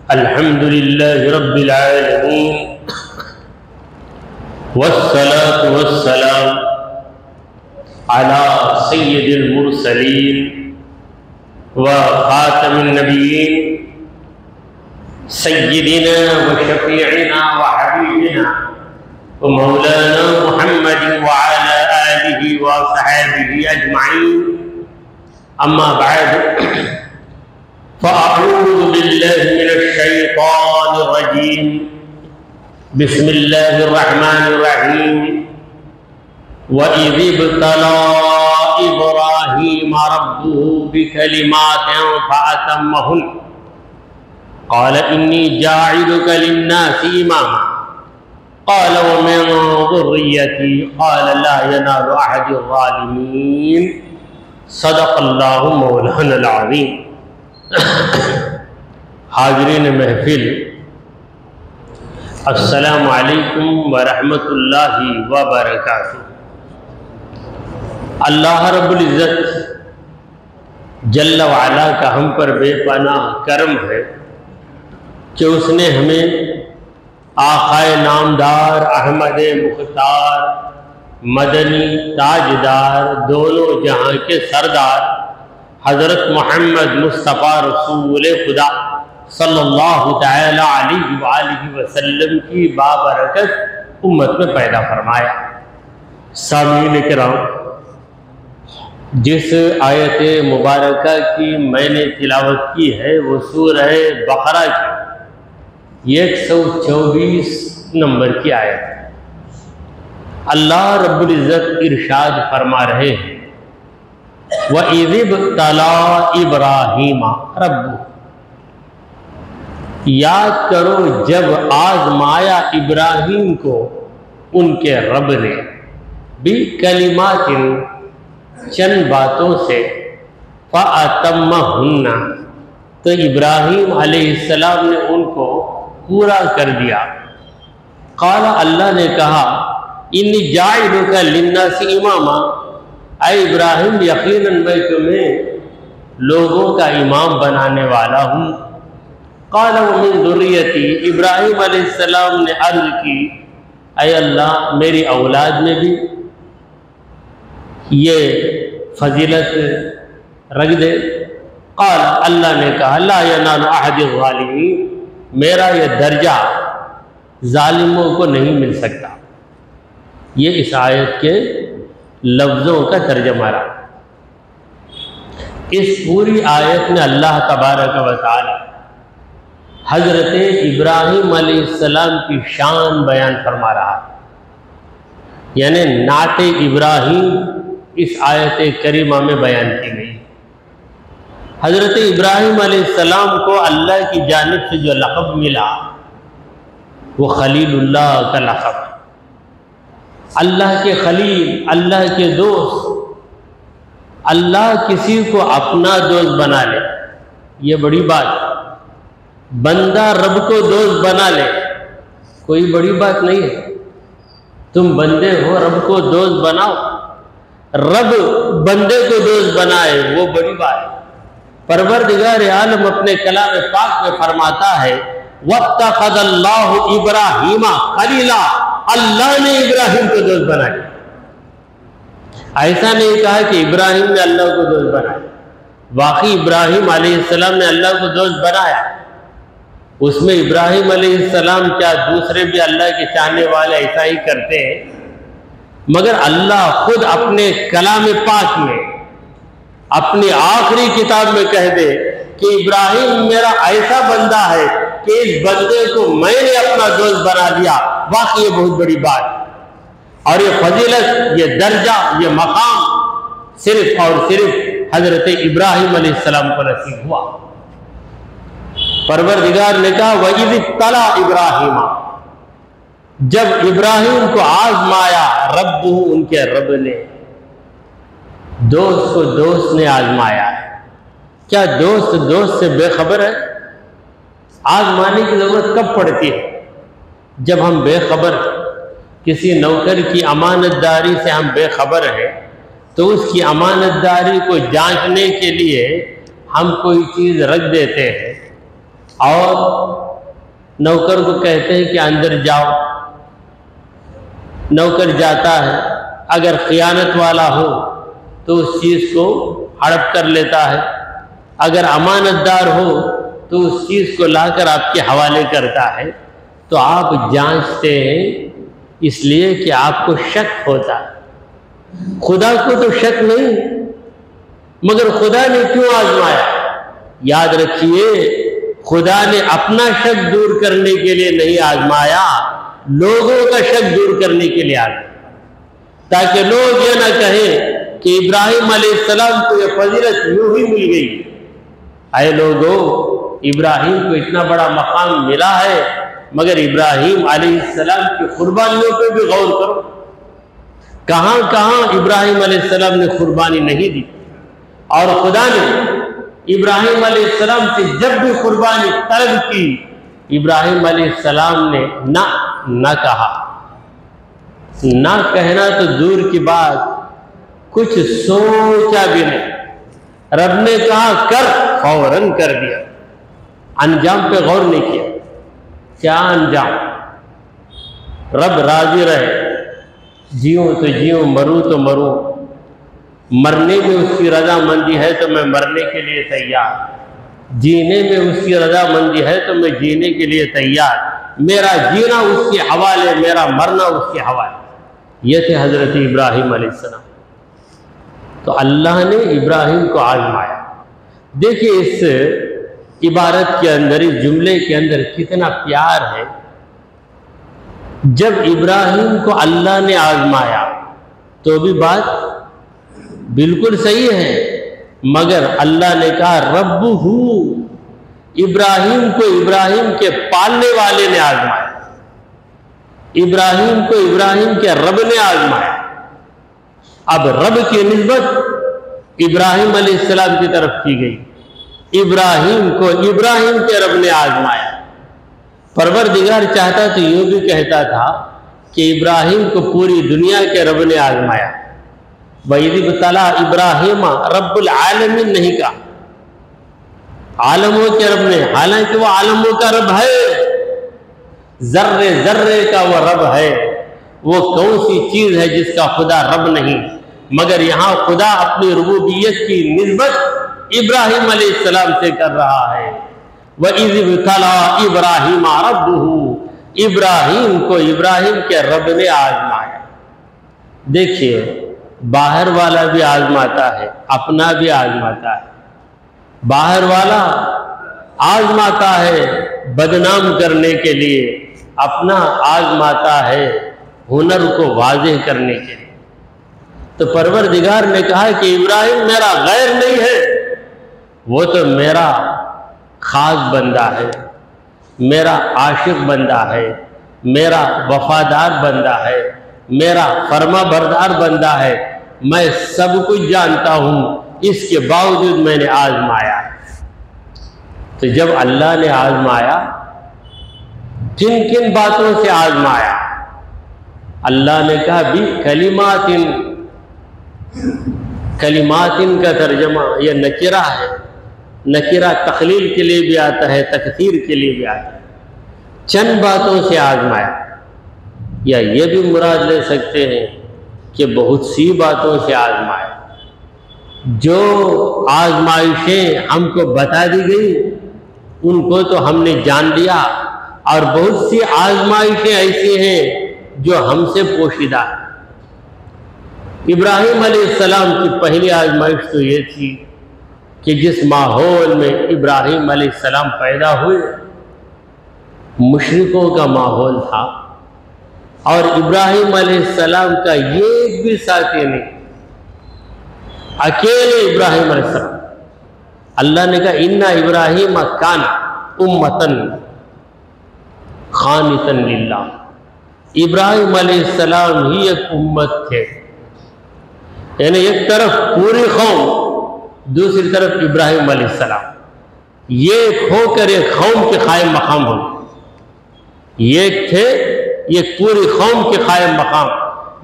الحمد لله رب العالمين والصلاة والسلام على سيد المرسلين وخاتم النبيين سيدنا وشفيعنا وحبيبنا ومولانا محمد وعلى آله وصحبه أجمعين. أما بعد فأعوذ بالله من الشيطان الرجيم. بسم الله الرحمن الرحيم. وَإِذِ ابْتَلَى إِبْرَاهِيمَ رَبُّهُ بِكَلِمَاتٍ فَأَتَمَّهُنَّ قَالَ إِنِّي جَاعِلُكَ لِلنَّاسِ إِمَامًا قَالَ وَمِنْ ذُرِّيَّتِي قَالَ لَا يَنَالُ أَحَدِ الظَّالِمِينَ. صدق اللہ مولانا العظیم. حاضرین محفل، السلام علیکم ورحمۃ اللہ وبرکاتہ. اللہ رب العزت جل وعلا کا ہم پر بے پناہ کرم ہے کہ اس نے ہمیں آقائے نامدار احمد مختار مدنی تاجدار دونوں جہاں کے سردار حضرت محمد مصطفیٰ رسول خدا صلی اللہ تعالی علیہ وآلہ وسلم کی بابرکت امت میں پیدا فرمایا. سامعین کرام، جس آیت مبارکہ کی میں نے تلاوت کی ہے وہ سورہ بقرہ کی 124 نمبر کی آیت ہے. اللہ رب العزت ارشاد فرما رہے ہیں وَإِذِ ابْتَلَى إِبْرَاهِيمَ رَبُّهُ. یاد کرو جب آزمایا ابراہیم کو ان کے رب نے بِكَلِمَاتٍ چند باتوں سے فَأَتَمَّهُنَّ تو ابراہیم علیہ السلام نے ان کو پورا کر دیا. قال اللہ نے کہا انی جاعلک للناس اماما، اے ابراہیم یقیناً میں تمہیں لوگوں کا امام بنانے والا ہوں. قال ومن ذریتی، ابراہیم علیہ السلام نے عرض کی اے اللہ میری اولاد میں بھی یہ فضیلت رکھ دے. قال اللہ نے کہا لا ینال احد الظالمین، میرا یہ درجہ ظالموں کو نہیں مل سکتا. یہ اس آیت کے لفظوں کا ترجمہ رہا. اس پوری آیت میں اللہ تبارک و تعالی حضرت ابراہیم علیہ السلام کی شان بیان فرما رہا ہے. یعنی نعت ابراہیم اس آیت کریمہ میں بیان کی گئی. حضرت ابراہیم علیہ السلام کو اللہ کی جانب سے جو لقب ملا وہ خلیل اللہ کا لقب ہے. اللہ کے خلیل، اللہ کے دوست. اللہ کسی کو اپنا دوست بنا لے یہ بڑی بات ہے. بندہ رب کو دوست بنا لے کوئی بڑی بات نہیں ہے. تم بندے ہو، رب کو دوست بناؤ. رب بندے کو دوست بنائے وہ بڑی بات ہے. پروردگار عالم اپنے کلام پاک میں فرماتا ہے وَاتَّخَذَ اللَّهُ إِبْرَاهِيمَ خَلِيلًا، اللہ نے ابراہیم کو دوست بنایا. ایسا نہیں کہا کہ ابراہیم نے اللہ کو دوست بنایا. واقعی ابراہیم علیہ السلام نے اللہ کو دوست بنایا. اس میں ابراہیم علیہ السلام کیا دوسرے بھی اللہ کے چاہنے والے ایسا ہی کرتے ہیں، مگر اللہ خود اپنے کلام پاک میں اپنی آخری کتاب میں کہہ دے کہ ابراہیم میرا ایسا بندہ ہے کہ اس بندے کو میں نے اپنا دوست بنا لیا. واقعی یہ بہت بڑی بات ہے. اور یہ فضیلت، یہ درجہ، یہ مقام صرف اور صرف حضرت ابراہیم علیہ السلام کو نصیب ہوا. پروردگار نے کہا وَإِذِ ابْتَلَى إِبْرَاهِيمَ، جب ابراہیم کو آزمایا ربہ ان کے رب نے. دوست کو دوست نے آزمایا ہے. کیا دوست سے بے خبر ہے؟ آزمانے کی ضرورت کب پڑتی ہے؟ جب ہم بے خبر ہیں. کسی نوکر کی امانت داری سے ہم بے خبر ہیں تو اس کی امانت داری کو جانچنے کے لیے ہم کوئی چیز رکھ دیتے ہیں اور نوکر کو کہتے ہیں کہ اندر جاؤ، نوکر جاتا ہے، اگر خیانت والا ہو تو اس چیز کو ہڑپ کر لیتا ہے، اگر امانت دار ہو تو اس چیز کو لا کر آپ کے حوالے کرتا ہے۔ تو آپ جانچتے ہیں اس لیے کہ آپ کو شک ہوتا ہے۔ خدا کو تو شک نہیں، مگر خدا نے کیوں آزمایا؟ یاد رکھیے، خدا نے اپنا شک دور کرنے کے لیے نہیں آزمایا، لوگوں کا شک دور کرنے کے لیے آزمایا، تاکہ لوگ یہ نہ کہیں کہ ابراہیم علیہ السلام کو یہ فضیلت یوں ہی مل گئی۔ اے لوگوں، ابراہیم کو اتنا بڑا مقام ملا ہے، مگر ابراہیم علیہ السلام کی قربانیوں پہ بھی غور کرو۔ کہاں کہاں ابراہیم علیہ السلام نے قربانی نہیں دی، اور خدا نے ابراہیم علیہ السلام سے جب بھی قربانی طلب کی، ابراہیم علیہ السلام نے نہ کہا۔ نہ کہنا تو دور کی بات، کچھ سوچا بھی نہیں۔ رب نے کہا کر، فوراً کر دیا، انجام پہ غور نہیں کیا۔ کیا انجام؟ رب راضی رہے، جیوں تو جیوں، مروں تو مروں، مرنے میں اس کی رضا مندی ہے تو میں مرنے کے لیے تیار، جینے میں اس کی رضا مندی ہے تو میں جینے کے لیے تیار، میرا جینا اس کے حوالے، میرا مرنا اس کے حوالے۔ یہ تھے حضرت ابراہیم علیہ السلام۔ تو اللہ نے ابراہیم کو آزمایا۔ دیکھیے اس عبارت کے اندر، اس جملے کے اندر کتنا پیار ہے۔ جب ابراہیم کو اللہ نے آزمایا تو بھی بات بالکل صحیح ہے، مگر اللہ نے کہا ربہ، ابراہیم کو ابراہیم کے پالنے والے نے آزمایا، ابراہیم کو ابراہیم کے رب نے آزمایا۔ اب رب کی نسبت ابراہیم علیہ السلام کی طرف کی گئی، ابراہیم کو ابراہیم کے رب نے آزمایا۔ پروردگار چاہتا تو یوں بھی کہتا تھا کہ ابراہیم کو پوری دنیا کے رب نے آزمایا۔ وَإِذِ ابْتَلَىٰ إِبْرَاهِيمَ رَبُّ الْعَالَمِينَ نہیں کہا، عالموں کے رب نے، حالانکہ وہ عالموں کا رب ہے، ذرے ذرے کا وہ رب ہے۔ وہ کون سی چیز ہے جس کا خدا رب نہیں؟ مگر یہاں خدا اپنی ربوبیت کی نسبت ابراہیم علیہ السلام سے کر رہا ہے۔ وَإِذِ ابْتَلَىٰ إِبْرَاهِيمَ رَبُّهُ، ابراہیم کو ابراہیم کے رب نے آزمایا۔ دیکھیے، باہر والا بھی آزماتا ہے، اپنا بھی آزماتا ہے۔ باہر والا آزماتا ہے بدنام کرنے کے لیے، اپنا آزماتا ہے ہنر کو واضح کرنے کے لیے۔ تو پروردگار نے کہا کہ ابراہیم میرا غیر نہیں ہے، وہ تو میرا خاص بندہ ہے، میرا عاشق بندہ ہے، میرا وفادار بندہ ہے، میرا فرما بردار بندہ ہے، میں سب کچھ جانتا ہوں، اس کے باوجود میں نے آزمایا۔ تو جب اللہ نے آزمایا، کن کن باتوں سے آزمایا؟ اللہ نے کہا بھی کلمات کا ترجمہ یہ نکرہ ہے، نکرہ تقلیل کے لیے بھی آتا ہے، تکثیر کے لیے بھی آتا ہے۔ چند باتوں سے آزمایا، یا یہ بھی مراد لے سکتے ہیں کہ بہت سی باتوں سے آزمایا۔ جو آزمائشیں ہم کو بتا دی گئی ان کو تو ہم نے جان لیا، اور بہت سی آزمائشیں ایسی ہیں جو ہم سے پوشیدہ ہیں۔ ابراہیم علیہ السلام کی پہلی آزمائش تو یہ تھی کہ جس ماحول میں ابراہیم علیہ السلام پیدا ہوئے، مشرکوں کا ماحول تھا، اور ابراہیم علیہ السلام کا ایک بھی ساتھی نہیں، اکیلے ابراہیم علیہ السلام۔ اللہ نے کہا اِنَّ ابراہیم کان امتن قانتاً للہ، ابراہیم علیہ السلام ہی ایک امت تھے، یعنی ایک طرف پوری قوم، دوسری طرف ابراہیم علیہ السلام، یہ ہو کر ایک قوم کے قائم مقام ہو، یہ تھے یہ پوری قوم کے قائم مقام،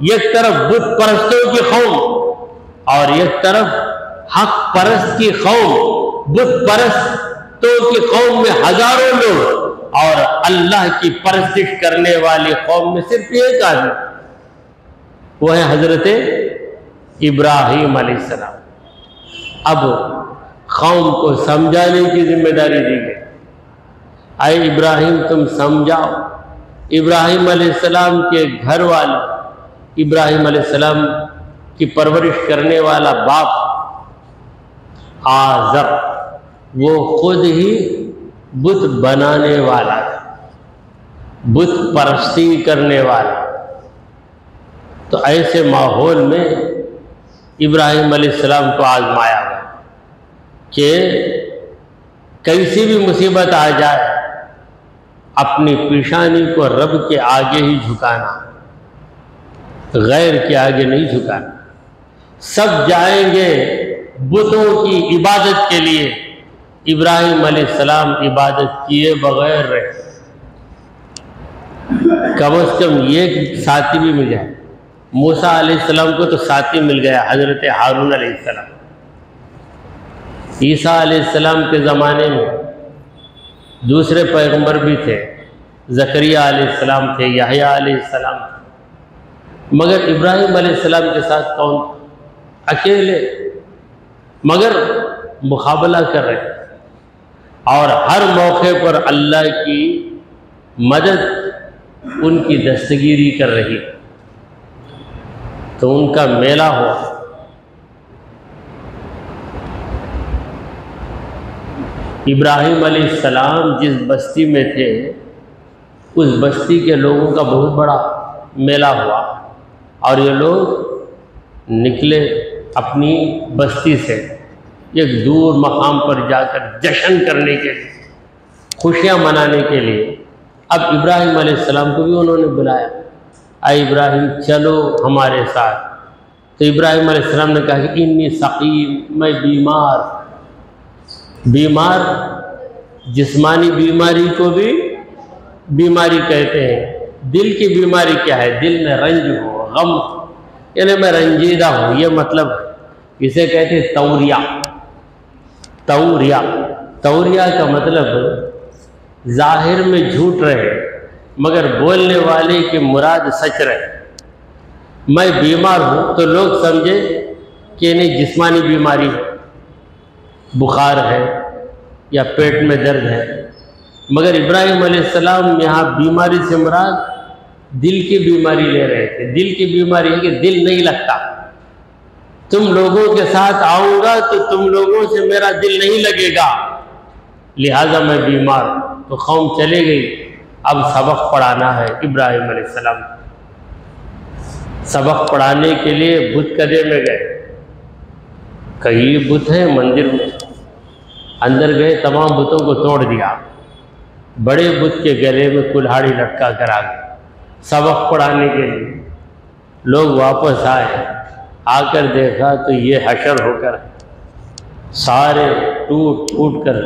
ایک طرف بت پرستوں کی قوم اور ایک طرف حق پرست کی قوم۔ بت پرست بتوں کی قوم میں ہزاروں لوگ اور اللہ کی پرستش کرنے والی قوم میں صرف ایک آدمی، وہ ہے حضرت ابراہیم علیہ السلام۔ اب قوم کو سمجھانے کی ذمہ داری دی گئی، اے ابراہیم تم سمجھاؤ۔ ابراہیم علیہ السلام کے گھر والے، ابراہیم علیہ السلام کی پرورش کرنے والا باپ آزر، وہ خود ہی بت بنانے والا تھا، بت پرستی کرنے والا۔ تو ایسے ماحول میں ابراہیم علیہ السلام کو آزمایا گیا کہ کیسی بھی مصیبت آ جائے اپنی پیشانی کو رب کے آگے ہی جھکانا، غیر کے آگے نہیں جھکانا۔ سب جائیں گے بتوں کی عبادت کے لیے، ابراہیم علیہ السلام عبادت کیے بغیر رہے۔ کم از کم یہ ساتھی بھی مل جائے۔ موسیٰ علیہ السلام کو تو ساتھی مل گیا، حضرت ہارون علیہ السلام۔ عیسیٰ علیہ السلام کے زمانے میں دوسرے پیغمبر بھی تھے، زکریہ علیہ السلام تھے، یحییٰ علیہ السلام تھے، مگر ابراہیم علیہ السلام کے ساتھ کون؟ اکیلے، مگر مقابلہ کر رہے اور ہر موقع پر اللہ کی مدد ان کی دستگیری کر رہی۔ تو ان کا میلہ ہوا، ابراہیم علیہ السلام جس بستی میں تھے اس بستی کے لوگوں کا بہت بڑا میلہ ہوا، اور یہ لوگ نکلے اپنی بستی سے ایک دور مقام پر جا کر جشن کرنے کے لیے، خوشیاں منانے کے لیے۔ اب ابراہیم علیہ السلام کو بھی انہوں نے بلایا، اے ابراہیم چلو ہمارے ساتھ۔ تو ابراہیم علیہ السلام نے کہا کہ انی سقیم، میں بیمار، جسمانی بیماری کو بھی بیماری کہتے ہیں۔ دل کی بیماری کیا ہے؟ دل میں رنج ہو، غم، یعنی میں رنجیدہ ہوں، یہ مطلب ہے۔ اسے کہتے ہیں توریہ کا مطلب ظاہر میں جھوٹ رہے مگر بولنے والے کی مراد سچ رہے۔ میں بیمار ہوں تو لوگ سمجھے کہ نہیں جسمانی بیماری ہے، بخار ہے یا پیٹ میں درد ہے، مگر ابراہیم علیہ السلام یہاں بیماری سے مراد دل کی بیماری لے رہے تھے۔ دل کی بیماری ہے کہ دل نہیں لگتا، تم لوگوں کے ساتھ آؤں گا تو تم لوگوں سے میرا دل نہیں لگے گا، لہذا میں بیمار ہوں۔ تو قوم چلے گئی، اب سبق پڑھانا ہے ابراہیم علیہ السلام۔ سبق پڑھانے کے لیے بت کدے میں گئے، کئی بت ہیں مندر میں، اندر گئے تمام بتوں کو توڑ دیا، بڑے بت کے گلے میں کلہاڑی لٹکا کر آ گئے سبق پڑھانے کے لیے۔ لوگ واپس آئے، آ کر دیکھا تو یہ حشر ہو کر سارے ٹوٹ پھوٹ کر،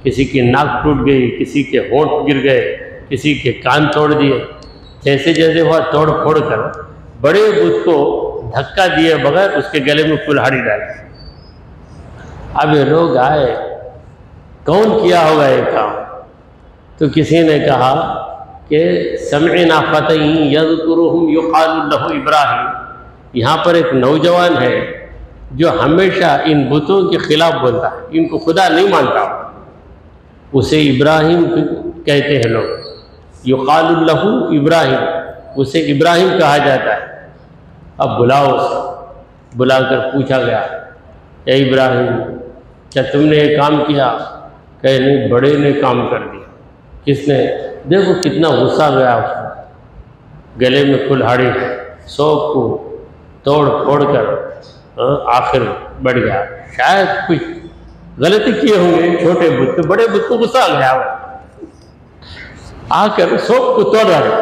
کسی کی ناک ٹوٹ گئی، کسی کے ہونٹ گر گئے، کسی کے کان توڑ دیے، جیسے جیسے ہوا توڑ پھوڑ کر بڑے بت کو دھکا دیے بغیر اس کے گلے میں کلہاڑی ڈالی۔ اب یہ لوگ آئے، کون کیا ہوگا یہ کام؟ تو کسی نے کہا کہ سمعنا فتى یذکرہم یقال لہ ابراہیم، یہاں پر ایک نوجوان ہے جو ہمیشہ ان بتوں کے خلاف بولتا ہے، ان کو خدا نہیں مانتا، اسے ابراہیم کہتے ہیں لوگ، یقال لہ ابراہیم، اسے ابراہیم کہا جاتا ہے۔ اب بلاؤ اسے، بلا کر پوچھا گیا، اے ابراہیم کیا تم نے یہ کام کیا؟ کہ نہیں، بڑے نے کام کر دیا۔ کس نے؟ دیکھو کتنا غصہ گیا اس کو، گلے میں کلہاڑی، سوگ کو توڑ پھوڑ کر آخر بڑھ گیا۔ شاید کچھ غلطی کیے ہوں گے چھوٹے بت، تو بڑے بت کو غصہ آ گیا، آ کر سوگ کو توڑ رہا۔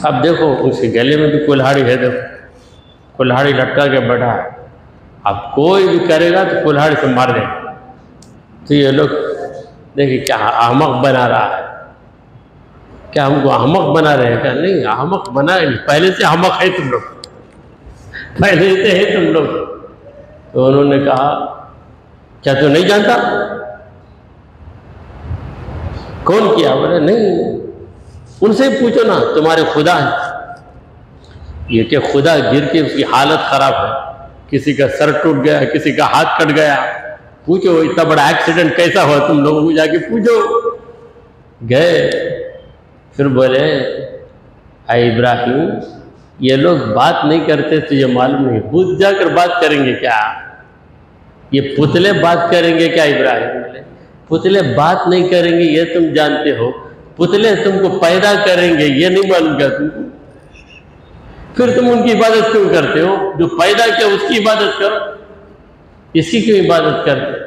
اب دیکھو اس کے گلے میں بھی کلہاڑی ہے، دیکھو کلہاڑی لٹکا کے بیٹھا ہے، اب کوئی بھی کرے گا تو کلہاڑی سے مار دے۔ تو یہ لوگ دیکھیں کیا احمق بنا رہا ہے، کیا ہم کو احمق بنا رہے ہیں؟ کہ نہیں، احمق بنا نہیں، پہلے سے احمق ہے تم لوگ، پہلے سے ہے تم لوگ۔ تو انہوں نے کہا کیا تو نہیں جانتا کون کیا؟ بولے نہیں، ان سے پوچھو نا، تمہارے خدا ہے۔ یہ کہ خدا گر کے اس کی حالت خراب ہے، کسی کا سر ٹوٹ گیا، کسی کا ہاتھ کٹ گیا، پوچھو اتنا بڑا ایکسیڈنٹ کیسا ہوا، تم لوگوں کو جا کے پوچھو۔ گئے، پھر بولے اے ابراہیم، یہ لوگ بات نہیں کرتے تجھے معلوم نہیں، بت جا کر بات کریں گے کیا؟ یہ پتلے بات کریں گے کیا ابراہیم؟ بولے پتلے بات نہیں کریں گے یہ تم جانتے ہو، پتلے تم کو پیدا کریں گے یہ نہیں معلوم کیا تم کو؟ پھر تم ان کی عبادت کیوں کرتے ہو؟ جو پیدا کیا اس کی عبادت کرو، اسی کی عبادت کرتے؟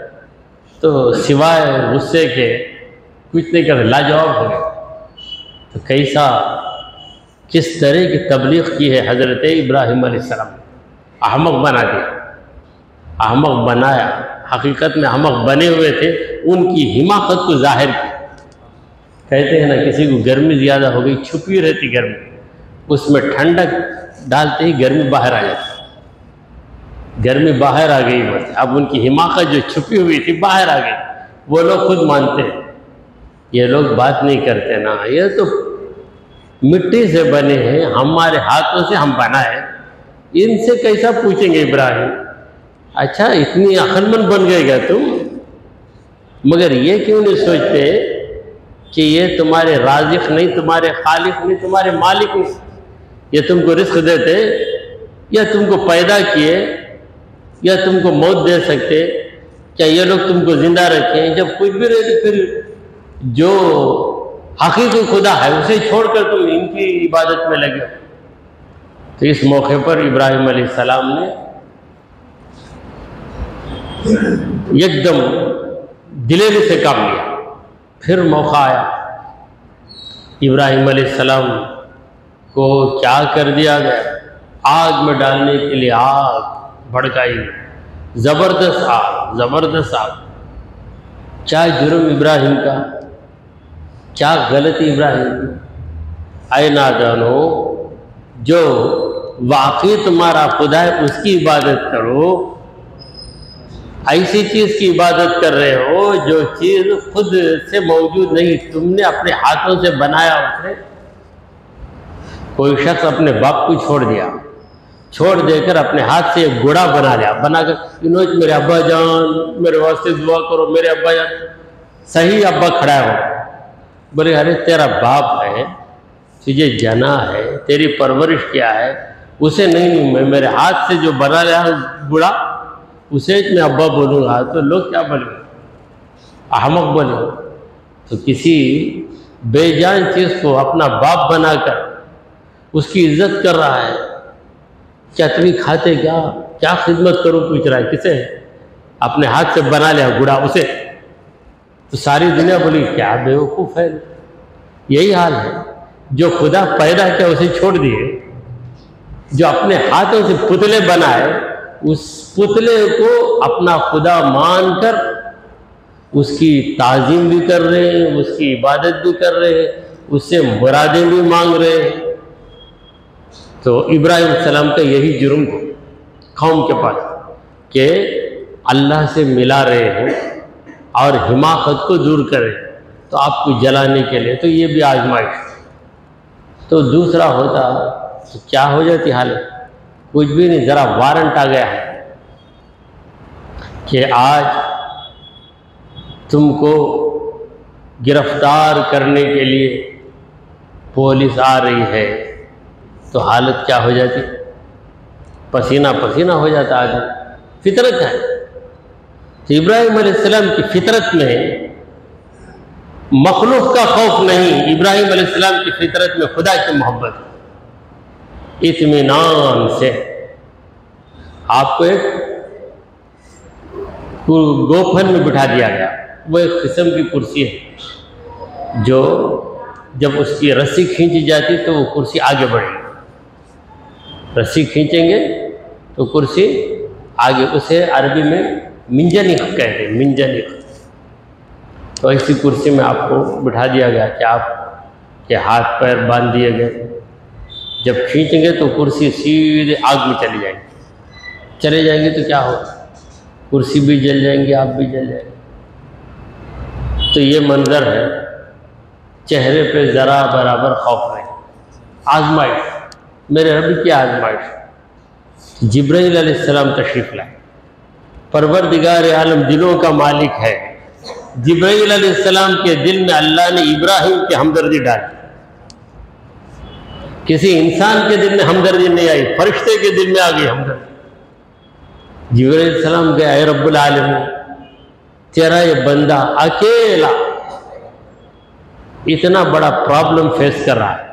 تو سوائے غصے کے کچھ نہیں کرتے، لاجواب ہو گئے۔ تو کیسا، کس طرح کی تبلیغ کی ہے حضرت ابراہیم علیہ السلام، احمق بنا دیا، احمق بنایا، حقیقت میں احمق بنے ہوئے تھے، ان کی حماقت کو ظاہر کی۔ کہتے ہیں نا کسی کو گرمی زیادہ ہو گئی، چھپی رہتی گرمی، اس میں ٹھنڈک ڈالتے ہی گرمی باہر آ جاتی، گرمی باہر آ گئی بس۔ اب ان کی حماقت جو چھپی ہوئی تھی باہر آ گئی، وہ لوگ خود مانتے ہیں۔ یہ لوگ بات نہیں کرتے نا، یہ تو مٹی سے بنے ہیں، ہمارے ہاتھوں سے ہم بنائے، ان سے کیسا پوچھیں گے ابراہیم؟ اچھا اتنی عقل مند بن گئے گا تم؟ مگر یہ کیوں نہیں سوچتے کہ یہ تمہارے رازق نہیں، تمہارے خالق نہیں، تمہارے مالک نہیں؟ یہ تم کو رزق دیتے، یا تم کو پیدا کیے، یا تم کو موت دے سکتے؟ کیا یہ لوگ تم کو زندہ رکھیں؟ جب کچھ بھی رہتے پھر جو حقیقی خدا ہے اسے چھوڑ کر تم ان کی عبادت میں لگے۔ تو اس موقع پر ابراہیم علیہ السلام نے ایک دم دلیری سے کام لیا۔ پھر موقع آیا، ابراہیم علیہ السلام کو کیا کر دیا گیا؟ آگ میں ڈالنے کے لیے آگ بھڑکائی، زبردست آگ، زبردست آگ۔ کیا جرم ابراہیم کا، کیا غلطی ابراہیم کی؟ اے نادانو، جو واقعی تمہارا خدا ہے اس کی عبادت کرو، ایسی چیز کی عبادت کر رہے ہو جو چیز خود سے موجود نہیں، تم نے اپنے ہاتھوں سے بنایا اسے۔ کوئی شخص اپنے باپ کو چھوڑ دیا، چھوڑ دے کر اپنے ہاتھ سے ایک گھوڑا بنا لیا، بنا کر انہوں میرے ابا جان میرے واسطے دعا کرو، میرے ابا جان۔ صحیح ابا کھڑا ہو، بولے ارے تیرا باپ ہے، تجھے جنا ہے، تیری پرورش کیا ہے، اسے نہیں، میں میرے ہاتھ سے جو بنا لیا گھوڑا اسے میں ابا بولوں گا تو لوگ کیا بولیں؟ احمق بولیں۔ تو کسی بے جان چیز کو اپنا باپ بنا کر اس کی عزت کر رہا ہے۔ کیا تمہیں کھاتے کیا خدمت کروں پوچھ رہا ہے، کسے؟ اپنے ہاتھ سے بنا لیا گھوڑا اسے۔ تو ساری دنیا بولی کیا بیوقوف ہے۔ یہی حال ہے، جو خدا پیدا کیا اسے چھوڑ دیے، جو اپنے ہاتھوں سے پتلے بنائے اس پتلے کو اپنا خدا مان کر اس کی تعظیم بھی کر رہے ہیں، اس کی عبادت بھی کر رہے ہیں، اس سے مرادیں بھی مانگ رہے ہیں۔ تو ابراہیم علیہ السلام کا یہی جرم تھا قوم کے پاس کہ اللہ سے ملا رہے ہیں اور حماقت کو دور کرے تو آپ کو جلانے کے لیے، تو یہ بھی آزمائش۔ تو دوسرا ہوتا تو کیا ہو جاتی حالت؟ کچھ بھی نہیں، ذرا وارنٹ آ گیا ہے کہ آج تم کو گرفتار کرنے کے لیے پولیس آ رہی ہے، تو حالت کیا ہو جاتی؟ پسینہ پسینہ ہو جاتا آدمی، فطرت ہے۔ تو ابراہیم علیہ السلام کی فطرت میں مخلوق کا خوف نہیں، ابراہیم علیہ السلام کی فطرت میں خدا کی محبت، اطمینان سے۔ آپ کو ایک گوپھن میں بٹھا دیا گیا، وہ ایک قسم کی کرسی ہے جو جب اس کی رسی کھینچی جاتی تو وہ کرسی آگے بڑھے گی، رسی کھینچیں گے تو کرسی آگے، اسے عربی میں منجنیق کہتے ہیں، منجنیق۔ تو ایسی کرسی میں آپ کو بٹھا دیا گیا کہ آپ کے ہاتھ پیر باندھ دیے گئے، جب کھینچیں گے تو کرسی سیدھے آگ میں چلے جائیں گے تو کیا ہوگا؟ کرسی بھی جل جائیں گی، آپ بھی جل جائیں گے۔ تو یہ منظر ہے چہرے پہ ذرا برابر خوف نہیں. آزمائش، میرے رب کی آزمائش. جبرائیل علیہ السلام تشریف لائے. پروردگار عالم دلوں کا مالک ہے. جبرائیل علیہ السلام کے دل میں اللہ نے ابراہیم کی ہمدردی ڈالی. کسی انسان کے دل میں ہمدردی نہیں آئی، فرشتے کے دل میں آ گئی ہمدردی. جبرائیل علیہ السلام کہے اے رب العالمین، تیرا یہ بندہ اکیلا اتنا بڑا پرابلم فیس کر رہا ہے،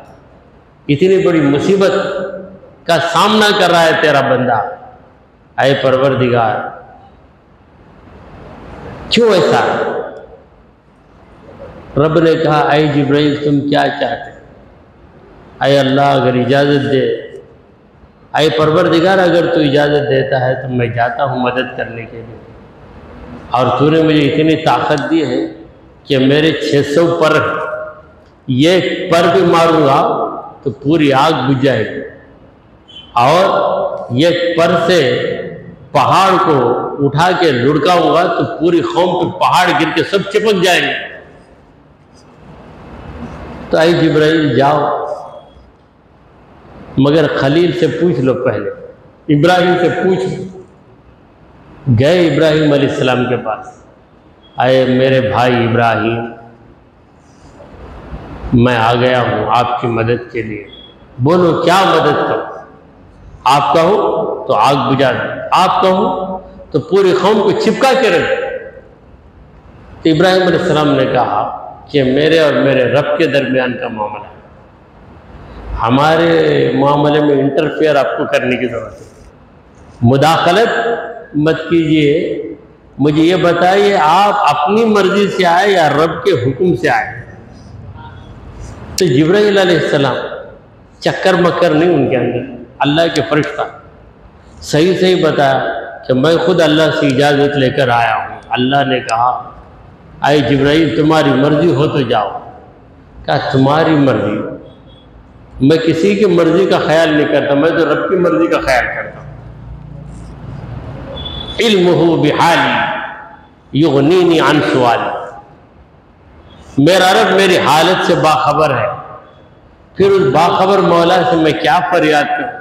اتنی بڑی مصیبت کا سامنا کر رہا ہے تیرا بندہ. اے پروردگار کیوں ایسا؟ رب نے کہا اے جبرائیل تم کیا چاہتے؟ اے اللہ اگر اجازت دے، اے پروردگار اگر تو اجازت دیتا ہے تو میں جاتا ہوں مدد کرنے کے لیے. اور تو نے مجھے اتنی طاقت دی ہے کہ میرے 600 پر ہیں، یہ پر بھی ماروں گا تو پوری آگ بجھ جائے گی، اور یہ پر سے پہاڑ کو اٹھا کے لڑکاؤں گا تو پوری قوم پہ پہاڑ گر کے سب چپک جائیں گے. تو اے جبرائیل جاؤ، مگر خلیل سے پوچھ لو، پہلے ابراہیم سے پوچھ لو. گئے ابراہیم علیہ السلام کے پاس. اے میرے بھائی ابراہیم، میں آ گیا ہوں آپ کی مدد کے لیے. بولو کیا مدد کرو؟ آپ کہو تو آگ بجھا دو، آپ کہو تو پوری قوم کو چپکا کے رکھ دو. تو ابراہیم علیہ السلام نے کہا کہ میرے اور میرے رب کے درمیان کا معاملہ ہے، ہمارے معاملے میں انٹرفیئر آپ کو کرنے کی ضرورت ہے، مداخلت مت کیجئے. مجھے یہ بتائیے آپ اپنی مرضی سے آئے یا رب کے حکم سے آئے؟ تو جبرائیل علیہ السلام چکر مکر نہیں ان کے اندر، اللہ کے فرشتہ صحیح صحیح بتایا کہ میں خود اللہ سے اجازت لے کر آیا ہوں. اللہ نے کہا اے جبرائیل تمہاری مرضی ہو تو جاؤ. کہا تمہاری مرضی؟ میں کسی کی مرضی کا خیال نہیں کرتا، میں تو رب کی مرضی کا خیال کرتا ہوں. علمہ بحالی یغنینی عن سوالی، میرا رب میری حالت سے باخبر ہے، پھر اس باخبر مولا سے میں کیا فریاد کروں؟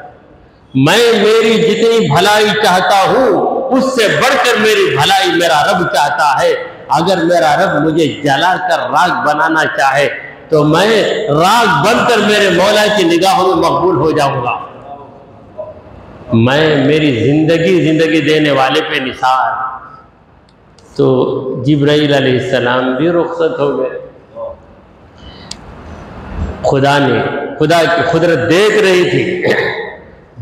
میں میری جتنی بھلائی چاہتا ہوں اس سے بڑھ کر میری بھلائی میرا رب چاہتا ہے. اگر میرا رب مجھے جلا کر راکھ بنانا چاہے تو میں راکھ بن کر میرے مولا کی نگاہوں میں مقبول ہو جاؤں گا. میں میری زندگی دینے والے پہ نثار. تو جبرائیل علیہ السلام بھی رخصت ہو گئے. خدا کی قدرت دیکھ رہی تھی.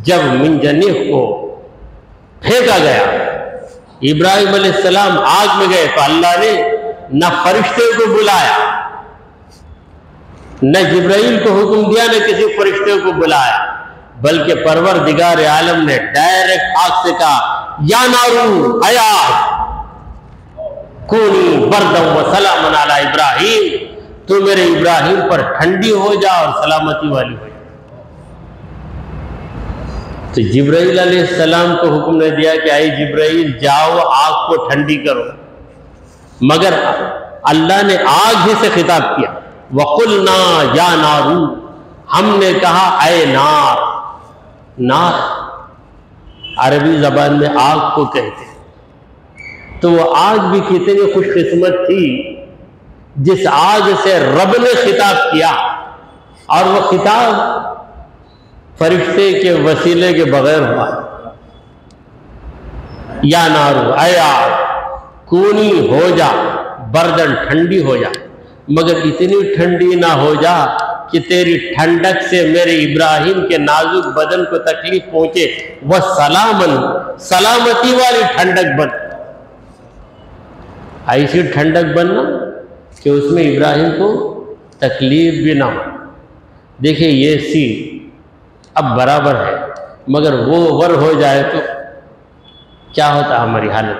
جب منجنیق کو پھینکا گیا، ابراہیم علیہ السلام آگ میں گئے، تو اللہ نے نہ فرشتے کو بلایا، نہ جبرائیل کو حکم دیا، نہ کسی فرشتے کو بلایا، بلکہ پروردگار عالم نے ڈائریکٹ آگ سے کہا یا نارو اے آگ کونی بردم و سلام علی ابراہیم، تو میرے ابراہیم پر ٹھنڈی ہو جا اور سلامتی والی ہو جا. تو جبرائیل علیہ السلام کو حکم نے دیا کہ اے جبرائیل جاؤ آگ کو ٹھنڈی کرو، مگر اللہ نے آگ ہی سے خطاب کیا. وَقُلْنَا يَا نَارُ، ہم نے کہا اے نار. نار عربی زبان میں آگ کو کہتے ہیں. تو وہ آگ بھی کتنی خوش قسمت تھی جس آگ سے رب نے خطاب کیا، اور وہ خطاب فرشتے کے وسیلے کے بغیر ہوا. یا نارو اے آگ کونی ہو جا بردن، ٹھنڈی ہو جا، مگر اتنی ٹھنڈی نہ ہو جا کہ تیری ٹھنڈک سے میرے ابراہیم کے نازک بدن کو تکلیف پہنچے. وہ سلامتی والی ٹھنڈک بن، ایسی ٹھنڈک بننا کہ اس میں ابراہیم کو تکلیف بھی نہ ہو. دیکھیں یہ سی اب برابر ہے، مگر وہ ور ہو جائے تو کیا ہوتا ہماری حالت؟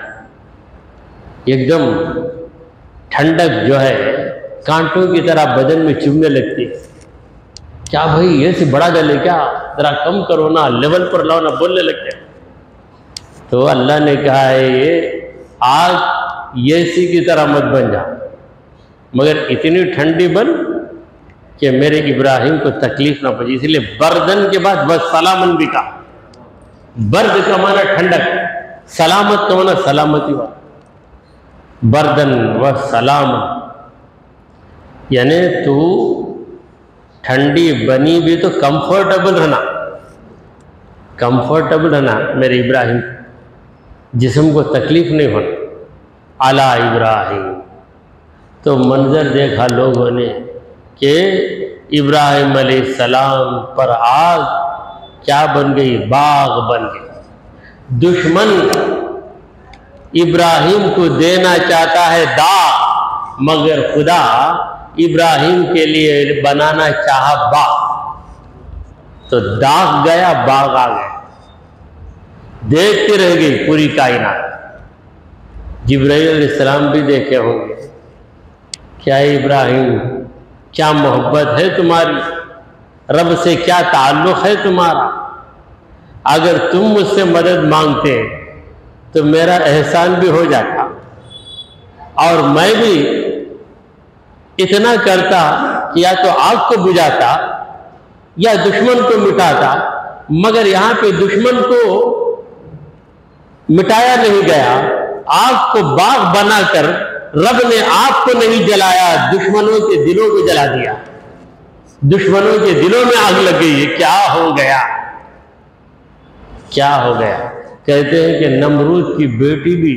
ایک دم ٹھنڈک جو ہے کانٹوں کی طرح بدن میں چبھنے لگتی ہے. کیا بھائی یہ سے بڑا گلے کیا، ذرا کم کرو نا، لیول پر لاؤ نا، بولنے لگتے ہیں. تو اللہ نے کہا ہے یہ آگ یہ سی کی طرح مت بن جا، مگر اتنی ٹھنڈی بن کہ میرے ابراہیم کو تکلیف نہ پہنچے، اس لیے بردن کے بعد وسلامن بھی کہا۔ برد کا معنی ٹھنڈک، سلامت کا معنی سلامتی والا، بردن وسلامن، یعنی تو ٹھنڈی بنی بھی تو کمفرٹیبل رہنا، کمفرٹیبل رہنا میرے ابراہیم، جسم کو تکلیف نہیں ہونا۔ علی ابراہیم، تو منظر دیکھا لوگوں نے کہ ابراہیم علیہ السلام پر آگ کیا بن گئی؟ باغ بن گئی۔ دشمن ابراہیم کو دینا چاہتا ہے داغ، مگر خدا ابراہیم کے لیے بنانا چاہا باغ، تو داغ گیا، باغ آ گیا، دیکھتے رہ گئی پوری کائنات۔ جبرائیل علیہ السلام بھی دیکھے ہوں گے، کیا ابراہیم کیا محبت ہے تمہاری، رب سے کیا تعلق ہے تمہارا، اگر تم مجھ سے مدد مانگتے تو میرا احسان بھی ہو جاتا، اور میں بھی اتنا کرتا کہ یا تو آگ کو بجھاتا یا دشمن کو مٹاتا، مگر یہاں پہ دشمن کو مٹایا نہیں گیا، آگ کو باغ بنا کر رب نے آگ کو نہیں جلایا، دشمنوں کے دلوں کو جلا دیا، دشمنوں کے دلوں میں آگ لگ گئی۔ کیا ہو گیا، کیا ہو گیا؟ کہتے ہیں کہ نمرود کی بیٹی بھی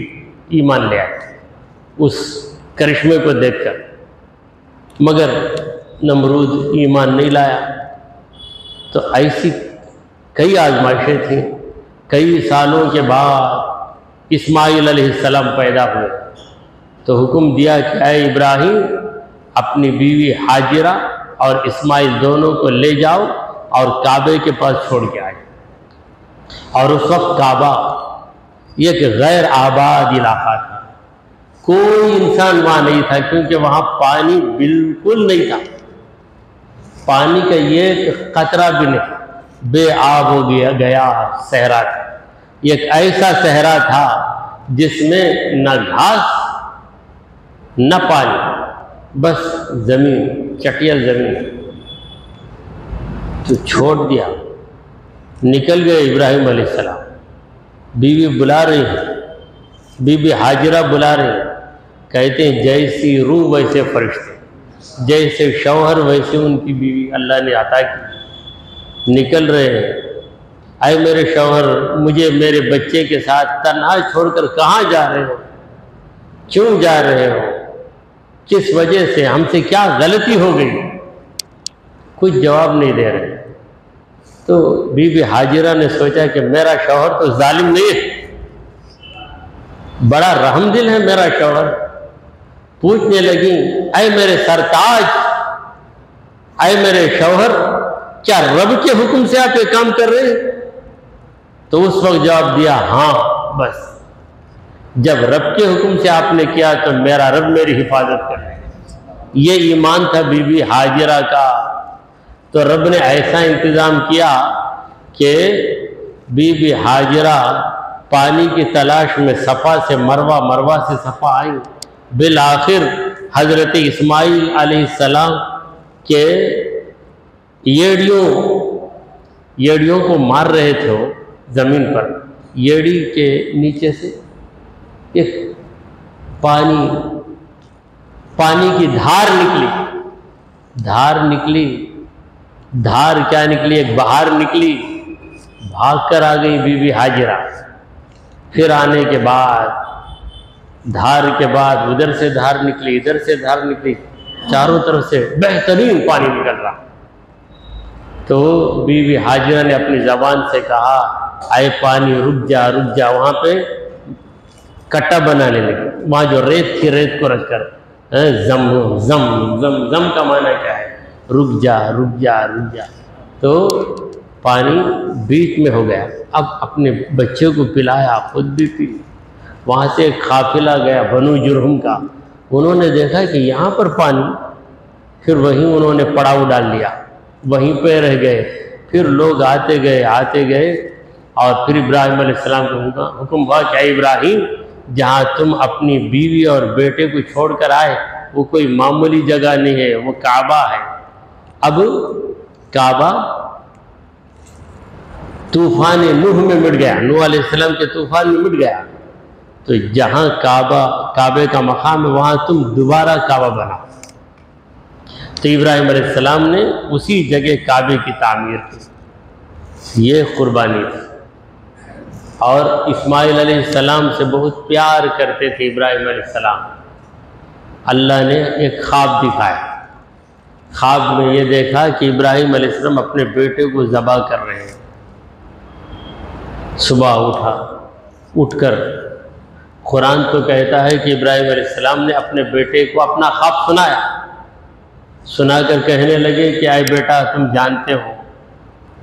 ایمان لے آئی اس کرشمے کو دیکھ کر، مگر نمرود ایمان نہیں لایا۔ تو ایسی کئی آزمائشیں تھیں۔ کئی سالوں کے بعد اسماعیل علیہ السلام پیدا ہوئے، تو حکم دیا کہ اے ابراہیم اپنی بیوی حاجرہ اور اسماعیل دونوں کو لے جاؤ اور کعبے کے پاس چھوڑ کے آئے۔ اور اس وقت کعبہ یہ ایک غیر آباد علاقہ تھا، کوئی انسان وہاں نہیں تھا، کیونکہ وہاں پانی بالکل نہیں تھا، پانی کا یہ قطرہ بھی نہیں، بے آب ہو گیا صحرا تھا۔ یہ ایک ایسا صحرا تھا جس میں نہ گھاس نہ پانی، بس زمین، چٹیل زمین۔ تو چھوڑ دیا، نکل گئے ابراہیم علیہ السلام۔ بیوی بلا رہی ہے، بی بی حاجرہ بلا رہی ہے، کہتے ہیں جیسی روح ویسے فرشتے، جیسے شوہر ویسے ان کی بیوی اللہ نے عطا کی۔ نکل رہے ہیں، اے میرے شوہر مجھے میرے بچے کے ساتھ تنہا چھوڑ کر کہاں جا رہے ہو، کیوں جا رہے ہو، کس وجہ سے، ہم سے کیا غلطی ہو گئی؟ کچھ جواب نہیں دے رہے۔ تو بی بی حاجرہ نے سوچا کہ میرا شوہر تو ظالم نہیں ہے، بڑا رحم دل ہے میرا شوہر۔ پوچھنے لگی اے میرے سرتاج، اے میرے شوہر، کیا رب کے حکم سے آپ یہ کام کر رہے ہیں؟ تو اس وقت جواب دیا ہاں، بس جب رب کے حکم سے آپ نے کیا تو میرا رب میری حفاظت کر رہے ہیں۔ یہ ایمان تھا بی بی حاجرہ کا۔ تو رب نے ایسا انتظام کیا کہ بی بی حاجرہ پانی کی تلاش میں صفا سے مروہ، مروہ سے صفا آئیں، بالآخر حضرت اسماعیل علیہ السلام کے یڑیوں کو مار رہے تھے وہ زمین پر، یڑی کے نیچے سے ایک پانی کی دھار نکلی، دھار کیا نکلی، ایک بہار نکلی، بھاگ کر آ گئی بی بی حاجرہ۔ پھر آنے کے بعد دھار کے بعد ادھر سے دھار نکلی، ادھر سے دھار نکلی، چاروں طرف سے بہترین پانی نکل رہا۔ تو بی بی حاجرہ نے اپنی زبان سے کہا اے پانی رک جا رک جا، وہاں پہ کٹا بنانے لگے، وہاں جو ریت تھی ریت کو رکھ کر زم زم زم زم کا معنی کیا ہے، رک جا رک جا رک جا۔ تو پانی بیچ میں ہو گیا، اب اپنے بچے کو پلایا، خود بھی پی۔ وہاں سے ایک قافلہ گیا بنو جرہم کا، انہوں نے دیکھا کہ یہاں پر پانی، پھر وہیں انہوں نے پڑاؤ ڈال لیا، وہیں پہ رہ گئے۔ پھر لوگ آتے گئے اور پھر ابراہیم علیہ السلام کو حکم ہوا کہ اے ابراہیم جہاں تم اپنی بیوی اور بیٹے کو چھوڑ کر آئے وہ کوئی معمولی جگہ نہیں ہے، وہ کعبہ ہے، اب کعبہ طوفان نوح میں مٹ گیا، نوح علیہ السلام کے طوفان میں مٹ گیا، تو جہاں کعبے کا مقام ہے وہاں تم دوبارہ کعبہ بنا۔ تو ابراہیم علیہ السلام نے اسی جگہ کعبے کی تعمیر کی، یہ قربانی تھی۔ اور اسماعیل علیہ السلام سے بہت پیار کرتے تھے ابراہیم علیہ السلام۔ اللہ نے ایک خواب دکھایا، خواب میں یہ دیکھا کہ ابراہیم علیہ السلام اپنے بیٹے کو ذبح کر رہے ہیں۔ صبح اٹھ کر قرآن تو کہتا ہے کہ ابراہیم علیہ السلام نے اپنے بیٹے کو اپنا خواب سنایا، سنا کر کہنے لگے کہ اے بیٹا، تم جانتے ہو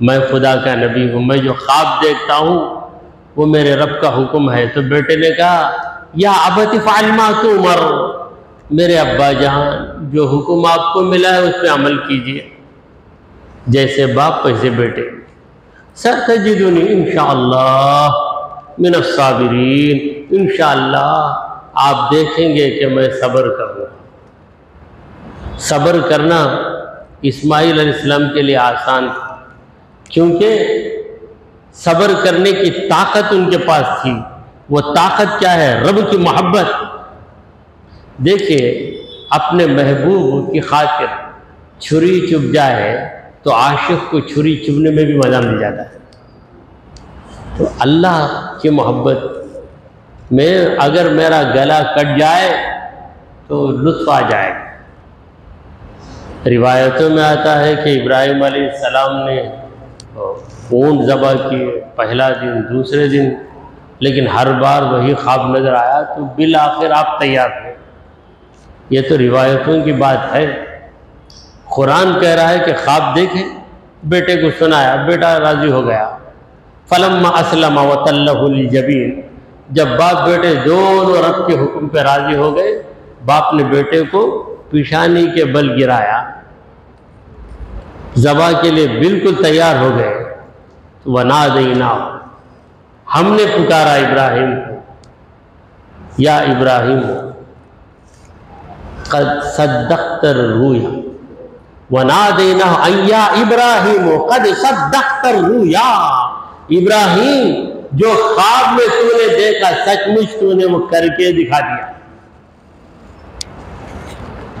میں خدا کا نبی ہوں، میں جو خواب دیکھتا ہوں وہ میرے رب کا حکم ہے۔ تو بیٹے نے کہا یا ابت افعل ما تؤمر، میرے ابا جان جو حکم آپ کو ملا ہے اس پہ عمل کیجئے، جیسے باپ ویسے بیٹے۔ ستجدنی انشاءاللہ من الصابرین، انشاءاللہ آپ دیکھیں گے کہ میں صبر کروں۔ صبر کرنا اسماعیل علیہ السلام کے لیے آسان تھا، کیونکہ صبر کرنے کی طاقت ان کے پاس تھی۔ وہ طاقت کیا ہے؟ رب کی محبت۔ دیکھیے اپنے محبوب کی خاطر چھری چبھ جائے تو عاشق کو چھری چبھنے میں بھی مزہ مل جاتا ہے۔ تو اللہ کی محبت میں اگر میرا گلا کٹ جائے تو لطف آ جائے گا۔ روایتوں میں آتا ہے کہ ابراہیم علیہ السلام نے اونٹ ذبح کیے، پہلا دن، دوسرے دن، لیکن ہر بار وہی خواب نظر آیا، تو بالآخر آپ تیار ہوئے۔ یہ تو روایتوں کی بات ہے، قرآن کہہ رہا ہے کہ خواب دیکھے، بیٹے کو سنایا، بیٹا راضی ہو گیا۔ فلما اسلم وتلہ للجبین، جب باپ بیٹے دونوں رب کے حکم پہ راضی ہو گئے، باپ نے بیٹے کو پیشانی کے بل گرایا، ذبح کے لیے بالکل تیار ہو گئے۔ وَنَادَيْنَاهُ، ہم نے پکارا ابراہیم کو، یا ابراہیم قد صدقت الرؤیا، وَنَادَيْنَاهُ أَن يَا إِبْرَاهِيمُ قَدْ صَدَّقْتَ الرُّؤْيَا، ابراہیم جو خواب میں تو نے دیکھا سچ مچ تو نے وہ کر کے دکھا دیا۔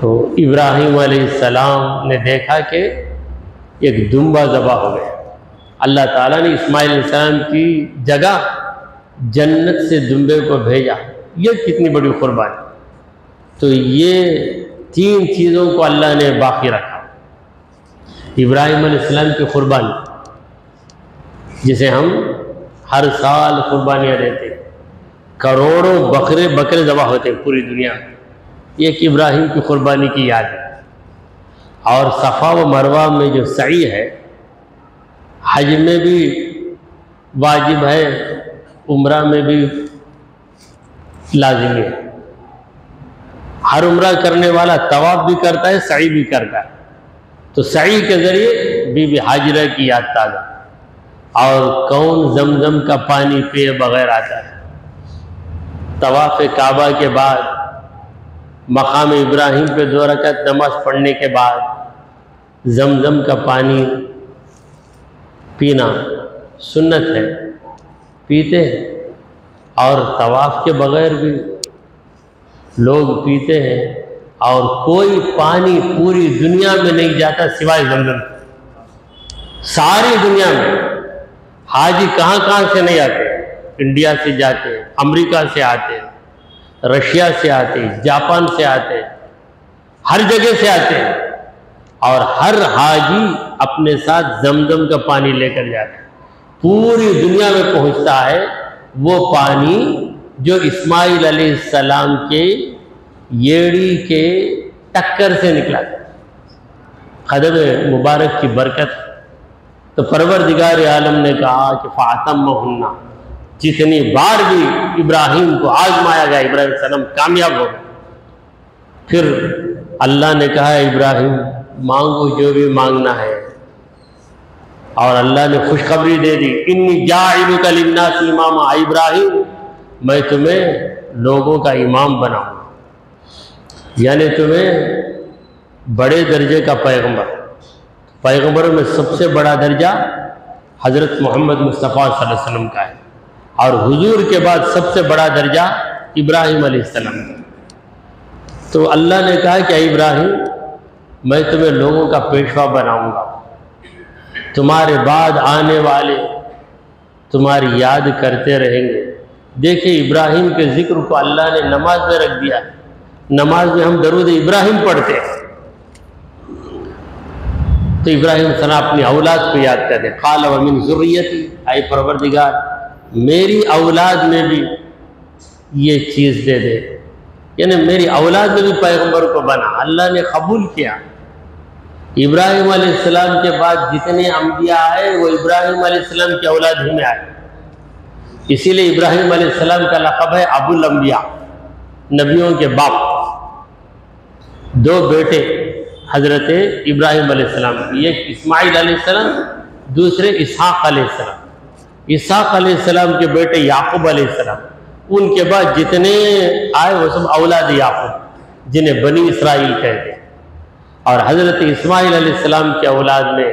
تو ابراہیم علیہ السلام نے دیکھا کہ ایک دمبا ذبح ہو گیا۔ اللہ تعالیٰ نے اسماعیل علیہ السلام کی جگہ جنت سے دمبے کو بھیجا، یہ کتنی بڑی قربانی۔ تو یہ تین چیزوں کو اللہ نے باقی رکھا۔ ابراہیم علیہ السلام کی قربانی جسے ہم ہر سال قربانیاں دیتے ہیں، کروڑوں بکرے ذبح ہوتے ہیں پوری دنیا میں، یہ ایک ابراہیم کی قربانی کی یاد ہے۔ اور صفا و مروہ میں جو سعی ہے، حج میں بھی واجب ہے، عمرہ میں بھی لازمی ہے۔ ہر عمرہ کرنے والا طواف بھی کرتا ہے، سعی بھی کرتا ہے۔ تو سعی کے ذریعے بی بی ہاجرہ کی یاد تازہ، اور کون زمزم کا پانی پیے بغیر آتا ہے۔ طواف کعبہ کے بعد مقام ابراہیم پہ 2 رکعت نماز پڑھنے کے بعد زمزم کا پانی پینا سنت ہے، پیتے ہیں۔ اور طواف کے بغیر بھی لوگ پیتے ہیں، اور کوئی پانی پوری دنیا میں نہیں جاتا سوائے زمزم۔ ساری دنیا میں حاجی کہاں سے نہیں آتے، انڈیا سے جاتے، امریکہ سے آتے، رشیا سے آتے، جاپان سے آتے، ہر جگہ سے آتے ہیں، اور ہر حاجی اپنے ساتھ زمزم کا پانی لے کر جاتا ہے۔ پوری دنیا میں پہنچتا ہے وہ پانی جو اسماعیل علیہ السلام کے ییڑی کے ٹکر سے نکلا تھا۔ قدم مبارک کی برکت۔ تو پروردگار عالم نے کہا کہ فَأَتَمَّهُنَّ، جتنی بار بھی ابراہیم کو آزمایا گیا، ابراہیم علیہ السلام کامیاب ہو گئے۔ پھر اللہ نے کہا ابراہیم مانگو جو بھی مانگنا ہے، اور اللہ نے خوشخبری دے دی، انی جاعلک للناس اماما، ابراہیم میں تمہیں لوگوں کا امام بناؤں، یعنی تمہیں بڑے درجے کا پیغمبر۔ پیغمبروں میں سب سے بڑا درجہ حضرت محمد مصطفیٰ صلی اللہ علیہ وسلم کا ہے، اور حضور کے بعد سب سے بڑا درجہ ابراہیم علیہ السلام کا۔ تو اللہ نے کہا کہ اے ابراہیم، میں تمہیں لوگوں کا پیشوا بناؤں گا، تمہارے بعد آنے والے تمہاری یاد کرتے رہیں گے۔ دیکھیں ابراہیم کے ذکر کو اللہ نے نماز میں رکھ دیا، نماز میں ہم درود ابراہیم پڑھتے ہیں، تو ابراہیم صلی اللہ اپنی اولاد کو یاد کرتے، قال ومن ذریتی، اے پروردگار میری اولاد میں بھی یہ چیز دے دے، یعنی میری اولاد میں بھی پیغمبر کو بنا۔ اللہ نے قبول کیا۔ ابراہیم علیہ السلام کے بعد جتنے انبیاء آئے وہ ابراہیم علیہ السلام کی اولاد ہی میں آئے، اسی لیے ابراہیم علیہ السلام کا لقب ہے ابو الانبیاء، نبیوں کے باپ۔ دو بیٹے حضرت ابراہیم علیہ السلام، ایک اسماعیل علیہ السلام، دوسرے اسحاق علیہ السلام۔ اسحاق علیہ السلام کے بیٹے یعقوب علیہ السلام، ان کے بعد جتنے آئے وہ سب اولاد یعقوب، جنہیں بنی اسرائیل کہتے ہیں۔ اور حضرت اسماعیل علیہ السلام کے اولاد میں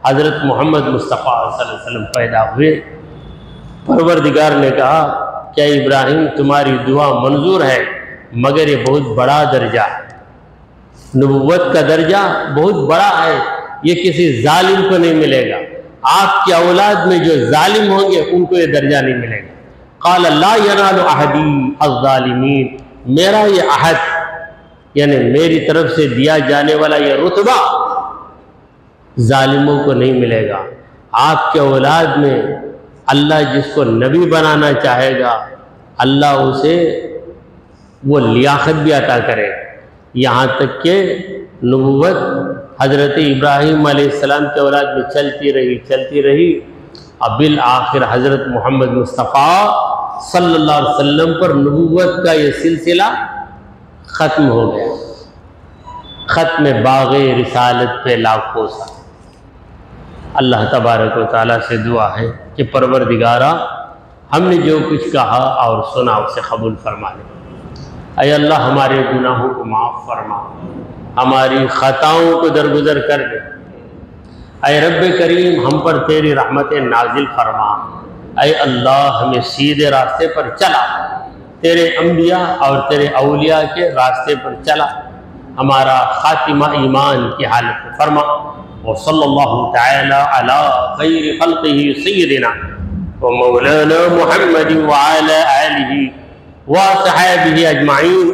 حضرت محمد مصطفیٰ صلی اللہ علیہ وسلم پیدا ہوئے۔ پروردگار نے کہا کہ اے ابراہیم تمہاری دعا منظور ہے، مگر یہ بہت بڑا درجہ ہے، نبوت کا درجہ بہت بڑا ہے، یہ کسی ظالم کو نہیں ملے گا، آپ کی اولاد میں جو ظالم ہوں گے ان کو یہ درجہ نہیں ملے گا۔ قال لا ینال عہدی الظالمین، میرا یہ عہد یعنی میری طرف سے دیا جانے والا یہ رتبہ ظالموں کو نہیں ملے گا۔ آپ کے اولاد میں اللہ جس کو نبی بنانا چاہے گا اللہ اسے وہ لیاقت بھی عطا کرے، یہاں تک کہ نبوت حضرت ابراہیم علیہ السلام کے اولاد میں چلتی رہی، اب بالآخر حضرت محمد مصطفیٰ صلی اللہ علیہ وسلم پر نبوت کا یہ سلسلہ ختم ہو گیا، ختم باغ رسالت پہ لاکھوں سال۔ اللہ تبارک و تعالیٰ سے دعا ہے کہ پروردگارہ ہم نے جو کچھ کہا اور سنا اسے قبول فرما لے۔ اے اللہ ہمارے گناہوں کو معاف فرما، ہماری خطاؤں کو درگزر کر دے۔ اے رب کریم ہم پر تیری رحمت نازل فرما۔ اے اللہ ہمیں سیدھے راستے پر چلا، تیرے انبیاء اور تیرے اولیاء کے راستے پر چلا، ہمارا خاتمہ ایمان کی حالت میں فرما۔ وصلی اللہ تعالی علی خیر خلقہ سیدنا ومولانا محمد وعلی آلہ وصحبہ اجمعین۔